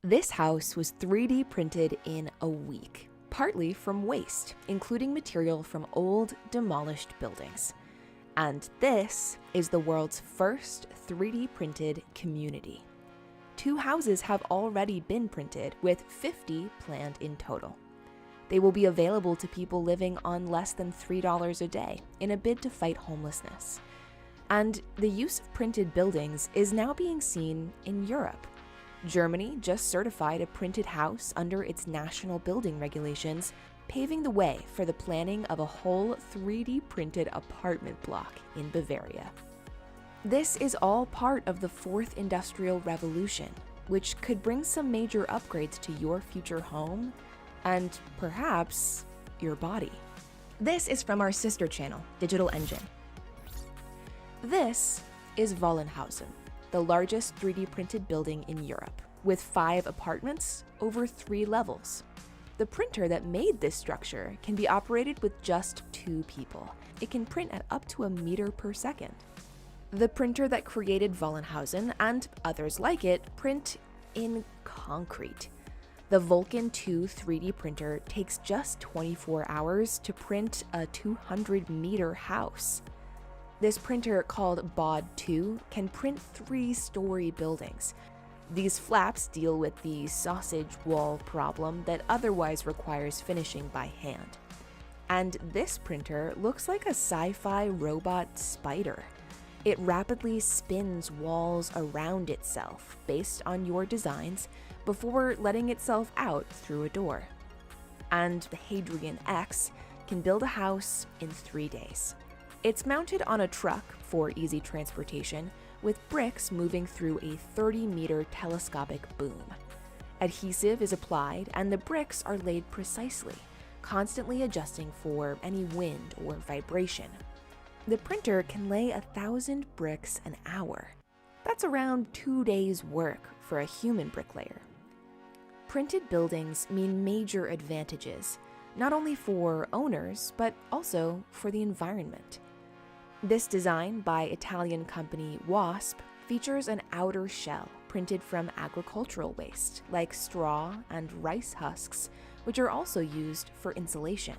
This house was 3D printed in a week, partly from waste, including material from old, demolished buildings. And this is the world's first 3D printed community. 2 houses have already been printed, with 50 planned in total. They will be available to people living on less than $3 a day in a bid to fight homelessness. And the use of printed buildings is now being seen in Europe. Germany just certified a printed house under its national building regulations, paving the way for the planning of a whole 3D printed apartment block in Bavaria. This is all part of the 4th Industrial Revolution, which could bring some major upgrades to your future home and perhaps your body. This is from our sister channel, Digital Engine. This is Wallenhausen, the largest 3D printed building in Europe, with 5 apartments over 3 levels. The printer that made this structure can be operated with just 2 people. It can print at up to a meter per second. The printer that created Wallenhausen and others like it print in concrete. The Vulcan 2 3D printer takes just 24 hours to print a 200-meter house. This printer, called BOD 2, can print 3-story buildings. These flaps deal with the sausage wall problem that otherwise requires finishing by hand. And this printer looks like a sci-fi robot spider. It rapidly spins walls around itself based on your designs before letting itself out through a door. And the Hadrian X can build a house in 3 days. It's mounted on a truck for easy transportation, with bricks moving through a 30-meter telescopic boom. Adhesive is applied and the bricks are laid precisely, constantly adjusting for any wind or vibration. The printer can lay 1,000 bricks an hour. That's around 2 days' work for a human bricklayer. Printed buildings mean major advantages, not only for owners, but also for the environment. This design by Italian company Wasp features an outer shell printed from agricultural waste, like straw and rice husks, which are also used for insulation.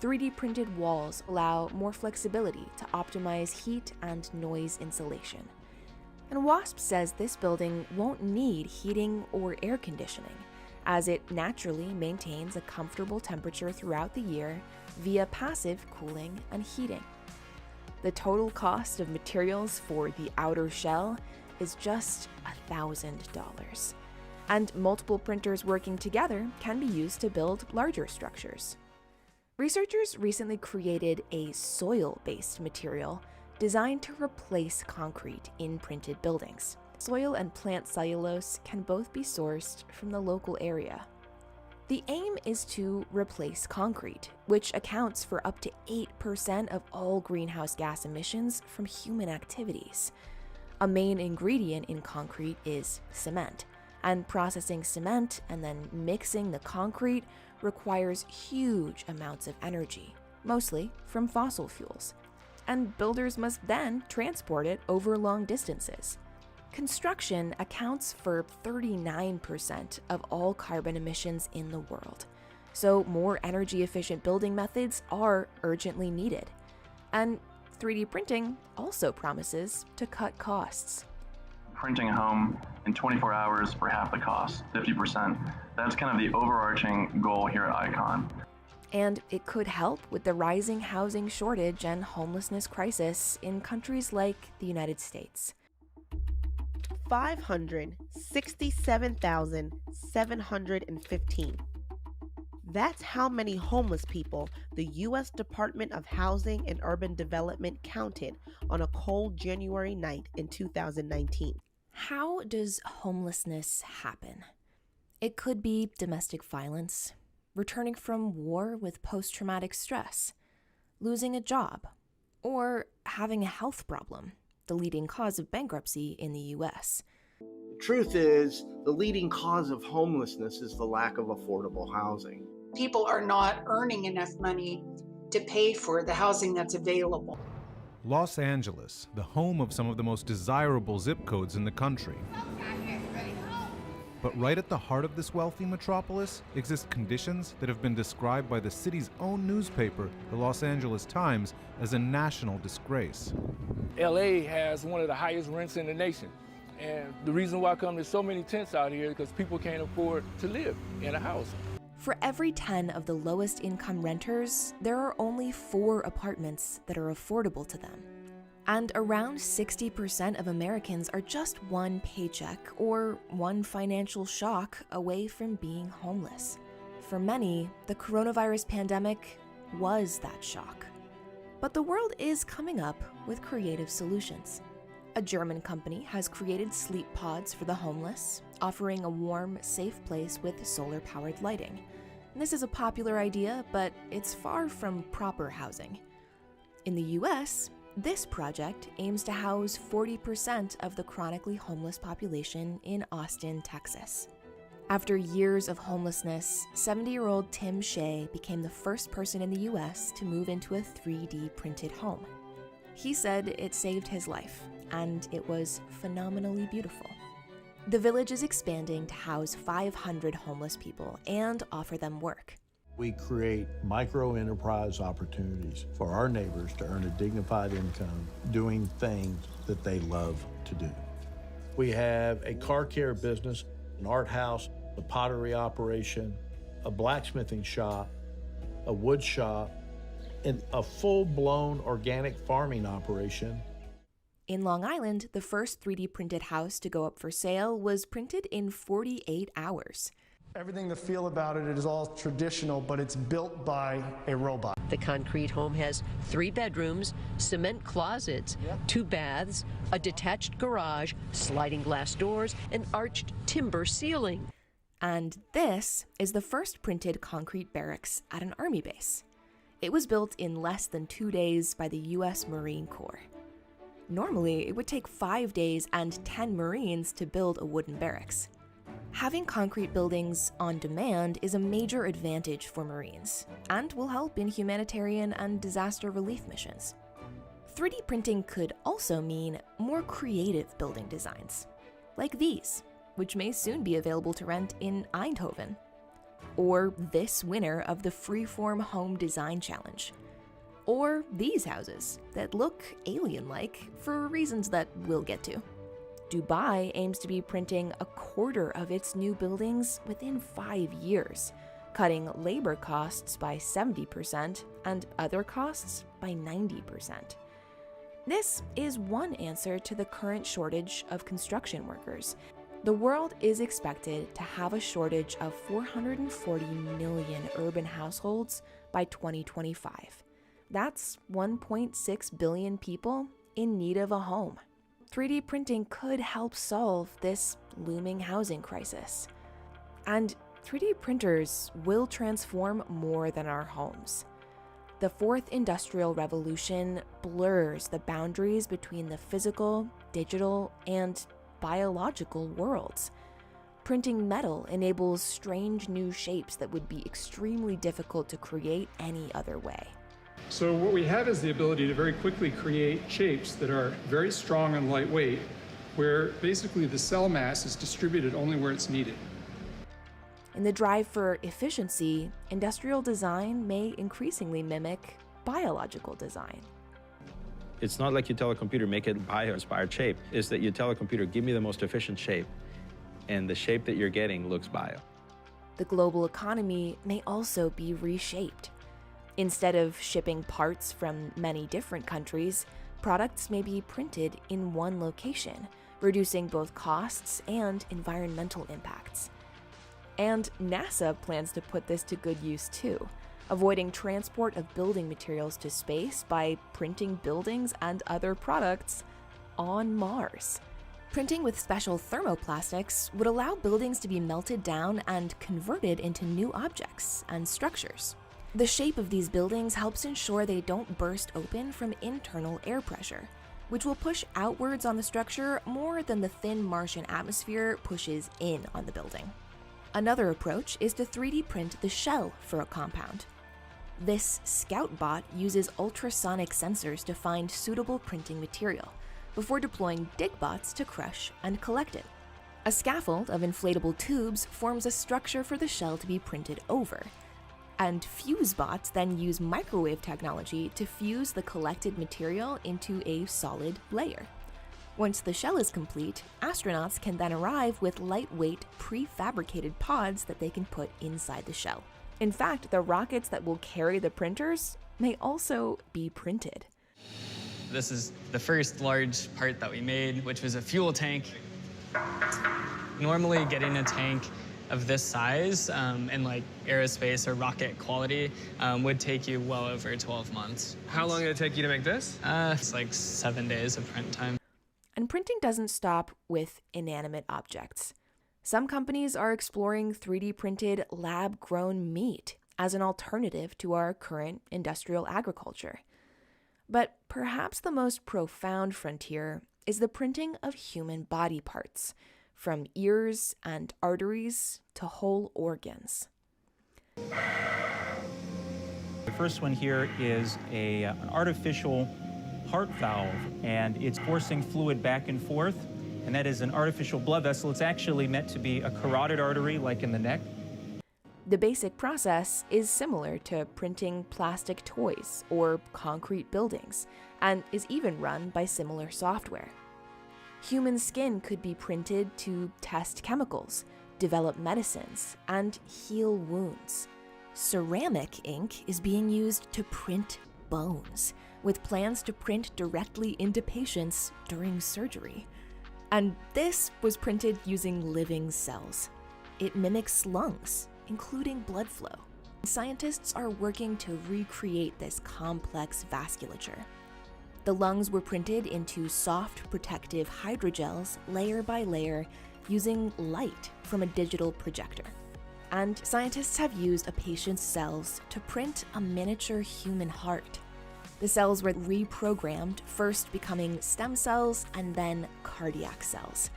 3D printed walls allow more flexibility to optimize heat and noise insulation. And Wasp says this building won't need heating or air conditioning, as it naturally maintains a comfortable temperature throughout the year via passive cooling and heating. The total cost of materials for the outer shell is just $1,000. And multiple printers working together can be used to build larger structures. Researchers recently created a soil-based material designed to replace concrete in printed buildings. Soil and plant cellulose can both be sourced from the local area. The aim is to replace concrete, which accounts for up to 8% of all greenhouse gas emissions from human activities. A main ingredient in concrete is cement, and processing cement and then mixing the concrete requires huge amounts of energy, mostly from fossil fuels, and builders must then transport it over long distances. Construction accounts for 39% of all carbon emissions in the world, so more energy-efficient building methods are urgently needed. And 3D printing also promises to cut costs. Printing a home in 24 hours for half the cost, 50%. That's kind of the overarching goal here at Icon. And it could help with the rising housing shortage and homelessness crisis in countries like the United States. 567,715. That's how many homeless people the U.S. Department of Housing and Urban Development counted on a cold January night in 2019. How does homelessness happen? It could be domestic violence, returning from war with post-traumatic stress, losing a job, or having a health problem, the leading cause of bankruptcy in the U.S. The truth is, the leading cause of homelessness is the lack of affordable housing. People are not earning enough money to pay for the housing that's available. Los Angeles, the home of some of the most desirable zip codes in the country. But right at the heart of this wealthy metropolis exist conditions that have been described by the city's own newspaper, the Los Angeles Times, as a national disgrace. LA has one of the highest rents in the nation. And the reason why there's so many tents out here is because people can't afford to live in a house. For every 10 of the lowest income renters, there are only 4 apartments that are affordable to them. And around 60% of Americans are just one paycheck or one financial shock away from being homeless. For many, the coronavirus pandemic was that shock. But the world is coming up with creative solutions. A German company has created sleep pods for the homeless, offering a warm, safe place with solar-powered lighting. This is a popular idea, but it's far from proper housing. In the US, this project aims to house 40% of the chronically homeless population in Austin, Texas. After years of homelessness, 70-year-old Tim Shea became the first person in the US to move into a 3D printed home. He said it saved his life, and it was phenomenally beautiful. The village is expanding to house 500 homeless people and offer them work. We create micro-enterprise opportunities for our neighbors to earn a dignified income doing things that they love to do. We have a car care business, an art house, a pottery operation, a blacksmithing shop, a wood shop, and a full-blown organic farming operation. In Long Island, the first 3D printed house to go up for sale was printed in 48 hours. Everything, the feel about it is all traditional, but it's built by a robot. The concrete home has 3 bedrooms, cement closets, 2 baths, a detached garage, sliding glass doors, and arched timber ceiling. And this is the first printed concrete barracks at an army base. It was built in less than 2 days by the US Marine Corps. Normally, it would take 5 days and 10 Marines to build a wooden barracks. Having concrete buildings on demand is a major advantage for Marines and will help in humanitarian and disaster relief missions. 3D printing could also mean more creative building designs, like these, which may soon be available to rent in Eindhoven, or this winner of the Freeform Home Design Challenge, or these houses that look alien-like for reasons that we'll get to. Dubai aims to be printing a quarter of its new buildings within 5 years, cutting labor costs by 70% and other costs by 90%. This is one answer to the current shortage of construction workers. The world is expected to have a shortage of 440 million urban households by 2025. That's 1.6 billion people in need of a home. 3D printing could help solve this looming housing crisis. And 3D printers will transform more than our homes. The fourth industrial revolution blurs the boundaries between the physical, digital, and biological worlds. Printing metal enables strange new shapes that would be extremely difficult to create any other way. So what we have is the ability to very quickly create shapes that are very strong and lightweight, where basically the cell mass is distributed only where it's needed. In the drive for efficiency, industrial design may increasingly mimic biological design. It's not like you tell a computer, make it bio-inspired shape. It's that you tell a computer, give me the most efficient shape, and the shape that you're getting looks bio. The global economy may also be reshaped. Instead of shipping parts from many different countries, products may be printed in one location, reducing both costs and environmental impacts. And NASA plans to put this to good use too, avoiding transport of building materials to space by printing buildings and other products on Mars. Printing with special thermoplastics would allow buildings to be melted down and converted into new objects and structures. The shape of these buildings helps ensure they don't burst open from internal air pressure, which will push outwards on the structure more than the thin Martian atmosphere pushes in on the building. Another approach is to 3D print the shell for a compound. This Scout bot uses ultrasonic sensors to find suitable printing material before deploying dig bots to crush and collect it. A scaffold of inflatable tubes forms a structure for the shell to be printed over. And fuse bots then use microwave technology to fuse the collected material into a solid layer. Once the shell is complete, astronauts can then arrive with lightweight, prefabricated pods that they can put inside the shell. In fact, the rockets that will carry the printers may also be printed. This is the first large part that we made, which was a fuel tank. Normally, getting a tank of this size in like aerospace or rocket quality would take you well over 12 months. How long did it take you to make this? It's like 7 days of print time. And printing doesn't stop with inanimate objects. Some companies are exploring 3D printed lab-grown meat as an alternative to our current industrial agriculture. But perhaps the most profound frontier is the printing of human body parts, from ears and arteries to whole organs. The first one here is an artificial heart valve, and it's forcing fluid back and forth, and that is an artificial blood vessel. It's actually meant to be a carotid artery, like in the neck. The basic process is similar to printing plastic toys or concrete buildings, and is even run by similar software. Human skin could be printed to test chemicals, develop medicines, and heal wounds. Ceramic ink is being used to print bones, with plans to print directly into patients during surgery. And this was printed using living cells. It mimics lungs, including blood flow. Scientists are working to recreate this complex vasculature. The lungs were printed into soft, protective hydrogels layer by layer using light from a digital projector. And scientists have used a patient's cells to print a miniature human heart. The cells were reprogrammed, first becoming stem cells and then cardiac cells.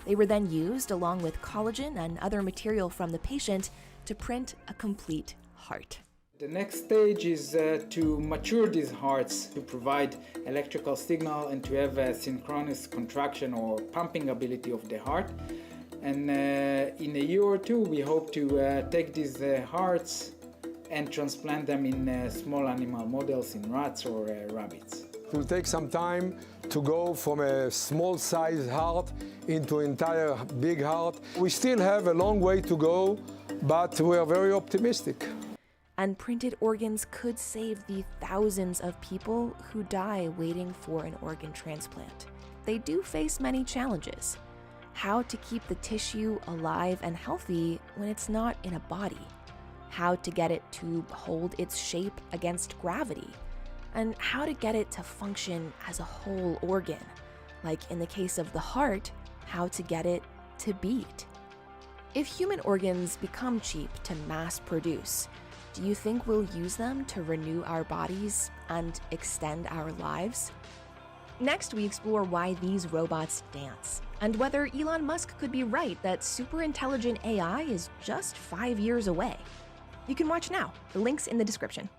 They were then used along with collagen and other material from the patient to print a complete heart. The next stage is to mature these hearts to provide electrical signal and to have a synchronous contraction or pumping ability of the heart. And in a year or two, we hope to take these hearts and transplant them in small animal models in rats or rabbits. It will take some time to go from a small size heart into an entire big heart. We still have a long way to go, but we are very optimistic. And printed organs could save the thousands of people who die waiting for an organ transplant. They do face many challenges. How to keep the tissue alive and healthy when it's not in a body. How to get it to hold its shape against gravity. And how to get it to function as a whole organ. Like in the case of the heart, how to get it to beat. If human organs become cheap to mass produce, do you think we'll use them to renew our bodies and extend our lives? Next, we explore why these robots dance, and whether Elon Musk could be right that super intelligent AI is just 5 years away. You can watch now. The link's in the description.